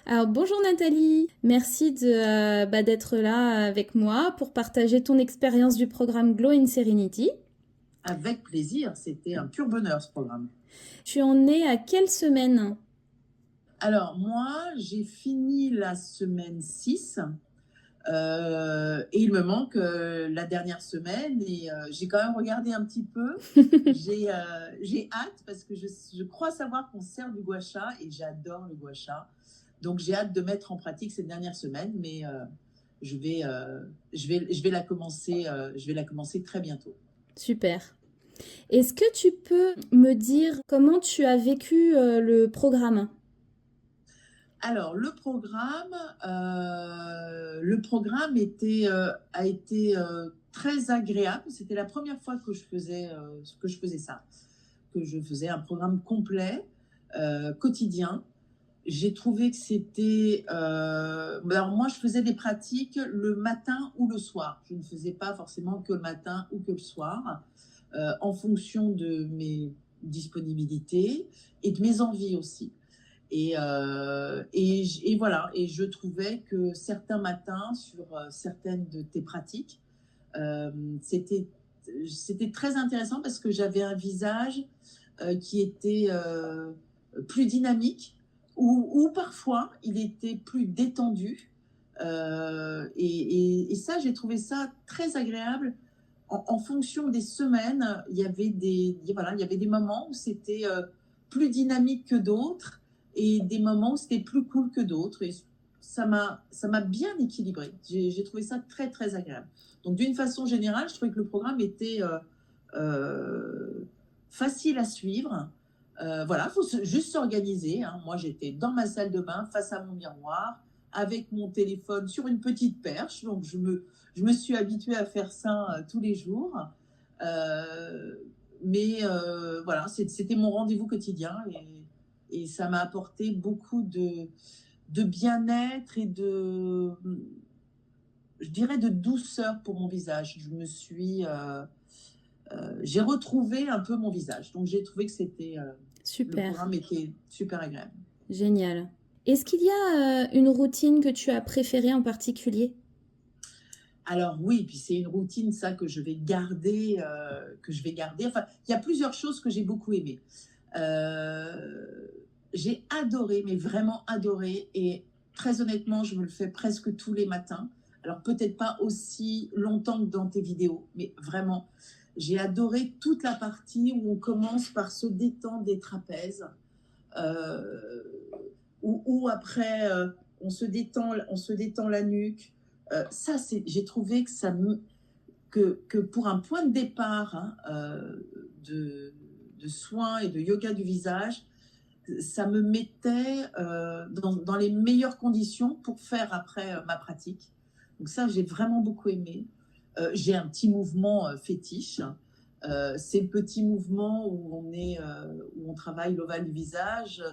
Alors bonjour Nathalie, merci d'être là avec moi pour partager ton expérience du programme Glow in Serenity. Avec plaisir, c'était un pur bonheur ce programme. Tu en es à quelle semaine? Alors moi, j'ai fini la semaine 6 et il me manque la dernière semaine et j'ai quand même regardé un petit peu. J'ai hâte parce que je crois savoir qu'on sert du gua sha et j'adore le gua sha. Donc j'ai hâte de mettre en pratique cette dernière semaine, mais je vais, je vais la commencer, je vais la commencer très bientôt. Super. Est-ce que tu peux me dire comment tu as vécu le programme? Alors, le programme a été très agréable. C'était la première fois que je faisais ça, que je faisais un programme complet, quotidien. J'ai trouvé que c'était... alors moi, je faisais des pratiques le matin ou le soir. Je ne faisais pas forcément que le matin ou que le soir, en fonction de mes disponibilités et de mes envies aussi. Et voilà, et je trouvais que certains matins, sur certaines de tes pratiques, euh, c'était, c'était très intéressant parce que j'avais un visage qui était plus dynamique ou parfois il était plus détendu. Et ça, j'ai trouvé ça très agréable. En fonction des semaines, il y avait des moments où c'était plus dynamique que d'autres et des moments où c'était plus cool que d'autres. Et ça m'a bien équilibré. J'ai trouvé ça très, très agréable. Donc, d'une façon générale, je trouvais que le programme était facile à suivre. Voilà, il faut juste s'organiser, hein. Moi, j'étais dans ma salle de bain, face à mon miroir, avec mon téléphone sur une petite perche. Donc, je me suis habituée à faire ça tous les jours. Euh, mais voilà, c'était mon rendez-vous quotidien et ça m'a apporté beaucoup de bien-être et je dirais, de douceur pour mon visage. J'ai retrouvé un peu mon visage. Donc j'ai trouvé que le Super, programme était super agréable. génial. Est-ce qu'il y a une routine que tu as préférée en particulier? Alors oui, puis c'est une routine, ça, que je vais garder, que je vais garder. Enfin, il y a plusieurs choses que j'ai beaucoup aimées. Euh, j'ai adoré, mais vraiment adoré, et très honnêtement, je me le fais presque tous les matins. Alors peut-être pas aussi longtemps que dans tes vidéos, mais vraiment, j'ai adoré toute la partie où on commence par se détendre des trapèzes, euh, où après on se détend la nuque. Ça, j'ai trouvé que que pour un point de départ, hein, de soins et de yoga du visage, ça me mettait dans les meilleures conditions pour faire après ma pratique. Donc ça, j'ai vraiment beaucoup aimé. J'ai un petit mouvement fétiche. C'est le petit mouvement où on travaille l'ovale du visage.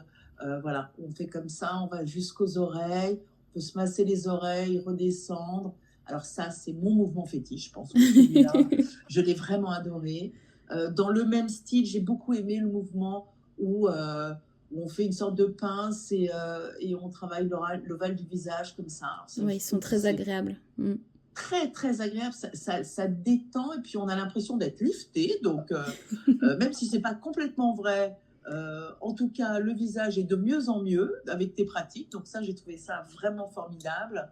Voilà, on fait comme ça, on va jusqu'aux oreilles, on peut se masser les oreilles, redescendre. Alors ça, c'est mon mouvement fétiche, je pense que celui-là, je l'ai vraiment adoré. Dans le même style, j'ai beaucoup aimé le mouvement où on fait une sorte de pince et on travaille l'ovale du visage comme ça. Alors ça, Oui, ils je sont trouve que très c'est agréables. Mm. très, très agréable. Ça détend et puis on a l'impression d'être lifté. Donc, même si c'est pas complètement vrai, en tout cas, le visage est de mieux en mieux avec tes pratiques. Donc ça, j'ai trouvé ça vraiment formidable.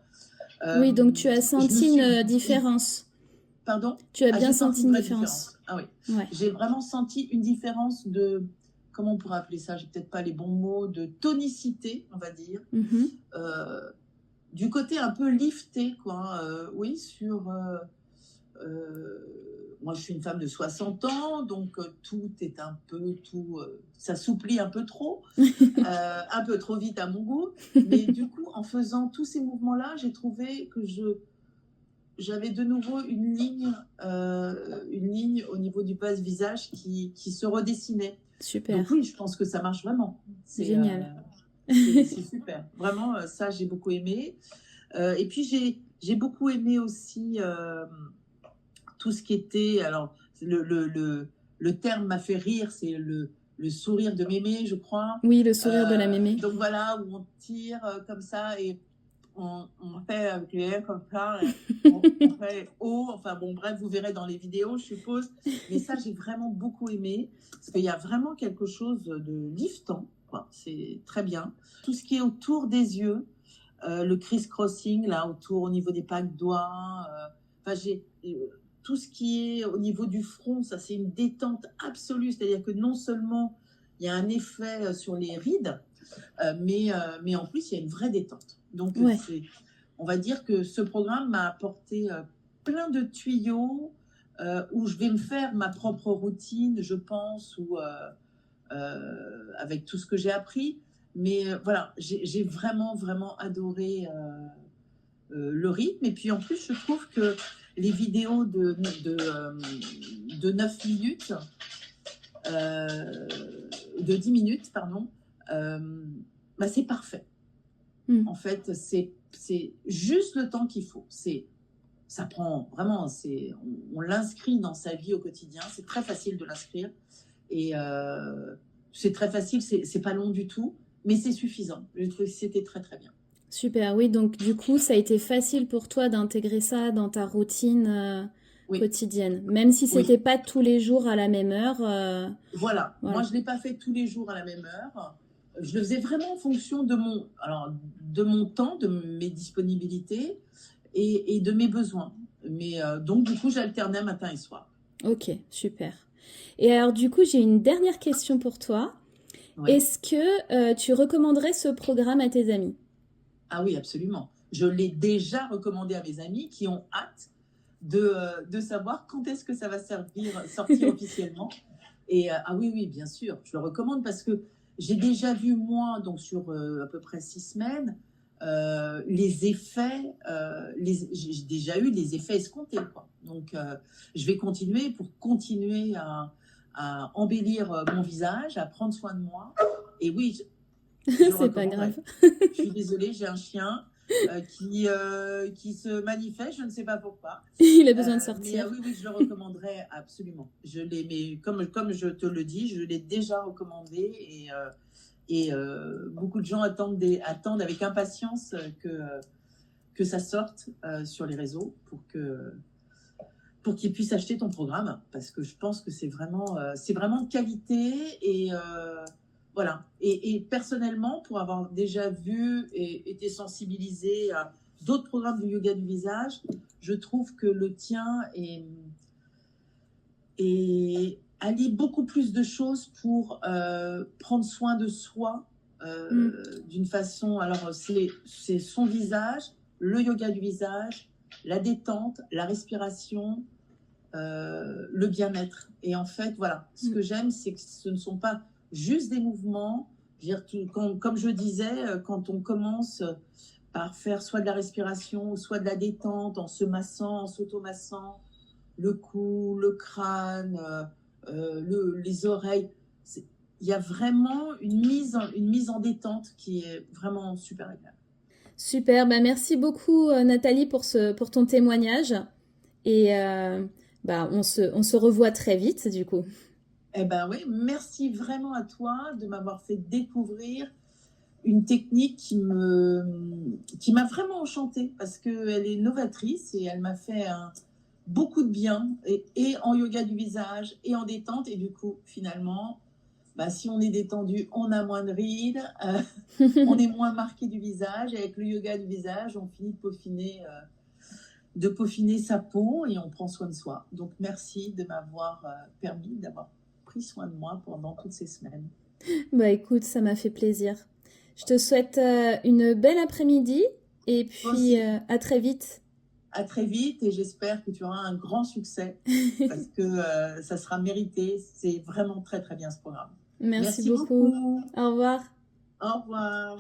Euh, Oui, donc tu as je me senti suis... une différence. Pardon. Tu as Ah, bien j'ai senti senti une une vraie différence. différence. Ah oui. Ouais. J'ai vraiment senti une différence de... Comment on pourrait appeler ça? J'ai peut-être pas les bons mots. De tonicité, on va dire. Mhm. Euh, du côté un peu lifté, quoi. Oui, moi, je suis une femme de 60 ans, donc tout est un peu, s'assouplit un peu trop, un peu trop vite à mon goût. Mais du coup, en faisant tous ces mouvements-là, j'ai trouvé que j'avais de nouveau une ligne au niveau du bas visage qui se redessinait. Super, Donc oui, je pense que ça marche vraiment. génial. C'est super. Vraiment, ça, j'ai beaucoup aimé. Et puis, j'ai beaucoup aimé aussi tout ce qui était. Alors, le terme m'a fait rire, c'est le sourire de mémé, je crois. Oui, le sourire de la mémé. Donc voilà, où on tire comme ça et on fait avec les lèvres comme ça, on fait haut, enfin bon, bref, vous verrez dans les vidéos, je suppose. Mais ça, j'ai vraiment beaucoup aimé, parce qu'il y a vraiment quelque chose de liftant, quoi. C'est très bien. Tout ce qui est autour des yeux, le criss-crossing, là, autour, au niveau des pattes doigts, enfin, tout ce qui est au niveau du front, ça, c'est une détente absolue. C'est-à-dire que non seulement il y a un effet sur les rides, mais en plus, il y a une vraie détente. Donc, Ouais. on va dire que ce programme m'a apporté plein de tuyaux où je vais me faire ma propre routine, je pense, ou avec tout ce que j'ai appris. Mais voilà, j'ai vraiment, vraiment adoré le rythme. Et puis en plus, je trouve que les vidéos de 9 minutes, de 10 minutes, pardon, bah, c'est parfait. En fait, c'est juste le temps qu'il faut. Ça prend vraiment, on l'inscrit dans sa vie au quotidien. C'est très facile de l'inscrire. Et c'est très facile, c'est pas long du tout, mais c'est suffisant. Je trouve que c'était très, très bien. Super, oui, donc du coup, ça a été facile pour toi d'intégrer ça dans ta routine Oui. quotidienne, même si c'était pas tous les jours à la même heure. Voilà. Moi, je l'ai pas fait tous les jours à la même heure. Je le faisais vraiment en fonction de mon temps, de mes disponibilités et de mes besoins. Mais donc, du coup, j'alternais matin et soir. Ok, super. Et alors, du coup, j'ai une dernière question pour toi. Oui. Est-ce que tu recommanderais ce programme à tes amis? Ah oui, absolument. Je l'ai déjà recommandé à mes amis qui ont hâte de savoir quand est-ce que ça va sortir officiellement. Et ah oui, oui, bien sûr, je le recommande parce que j'ai déjà vu, moi, donc sur à peu près 6 semaines, les effets, j'ai déjà eu les effets escomptés, quoi. Donc, je vais continuer pour continuer à embellir mon visage, à prendre soin de moi. Et oui, c'est pas grave. Je suis désolée, j'ai un chien qui se manifeste, je ne sais pas pourquoi. Il a besoin de sortir. Mais oui, je le recommanderais absolument. Mais comme je te le dis, je l'ai déjà recommandé et beaucoup de gens attendent avec impatience que ça sorte sur les réseaux pour qu'ils puissent acheter ton programme, parce que je pense que c'est vraiment de qualité et voilà. Et personnellement, pour avoir déjà vu et été sensibilisée à d'autres programmes du yoga du visage, je trouve que le tien allie beaucoup plus de choses pour prendre soin de soi d'une façon. Alors, c'est son visage, le yoga du visage, la détente, la respiration, le bien-être. Et en fait, voilà, ce que j'aime, c'est que ce ne sont pas juste des mouvements. Je veux dire, comme je disais, quand on commence par faire soit de la respiration, soit de la détente, en se massant, en s'automassant, le cou, le crâne, les oreilles, il y a vraiment une mise en détente qui est vraiment super agréable. Super, bah merci beaucoup Nathalie pour ton témoignage. Et on se revoit très vite du coup. Eh ben oui, merci vraiment à toi de m'avoir fait découvrir une technique qui m'a vraiment enchantée parce qu'elle est novatrice et elle m'a fait beaucoup de bien et en yoga du visage et en détente. Et du coup, finalement, si on est détendu, on a moins de rides, on est moins marqué du visage. Et avec le yoga du visage, on finit de peaufiner sa peau et on prend soin de soi. Donc, merci de m'avoir permis d'avoir pris soin de moi pendant toutes ces semaines. Bah écoute, ça m'a fait plaisir. Je te souhaite une belle après-midi et puis à très vite. À très vite et j'espère que tu auras un grand succès parce que ça sera mérité. C'est vraiment très très bien ce programme. Merci beaucoup. Au revoir. Au revoir.